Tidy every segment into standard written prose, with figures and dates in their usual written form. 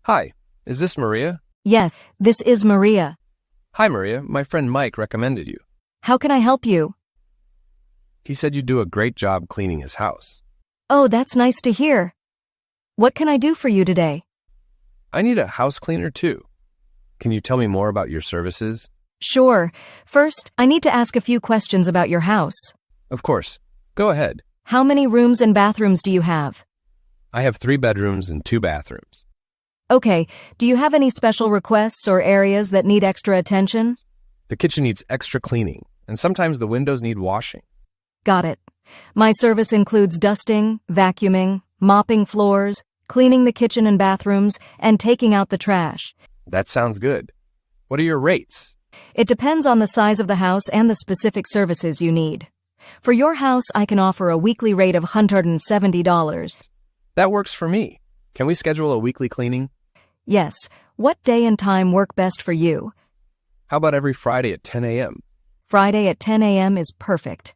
Hi, is this Maria? Yes, this is Maria. Hi, Maria. My friend Mike recommended you. How can I help you? He said you do a great job cleaning his house. Oh, that's nice to hear. What can I do for you today? I need a house cleaner too. Can you tell me more about your services? Sure. First, I need to ask a few questions about your house. Of course. Go ahead. How many rooms and bathrooms do you have? I have 3 bedrooms and 2 bathrooms. Okay, do you have any special requests or areas that need extra attention? The kitchen needs extra cleaning, and sometimes the windows need washing. Got it. My service includes dusting, vacuuming, mopping floors, cleaning the kitchen and bathrooms, and taking out the trash. That sounds good. What are your rates? It depends on the size of the house and the specific services you need. For your house, I can offer a weekly rate of $170. That works for me. Can we schedule a weekly cleaning? Yes. What day and time work best for you? How about every Friday at 10 a.m.? Friday at 10 a.m. is perfect.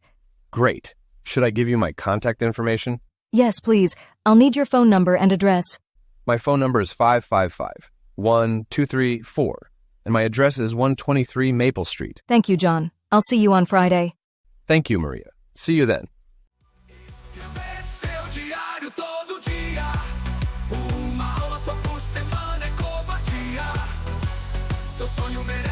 Great. Should I give you my contact information? Yes, please. I'll need your phone number and address. My phone number is 555-1234, and my address is 123 Maple Street. Thank you, John. I'll see you on Friday. Thank you, Maria. See you then. Escrever seu diário todo dia. Uma aula só por semana é covardia. Seu sonho merece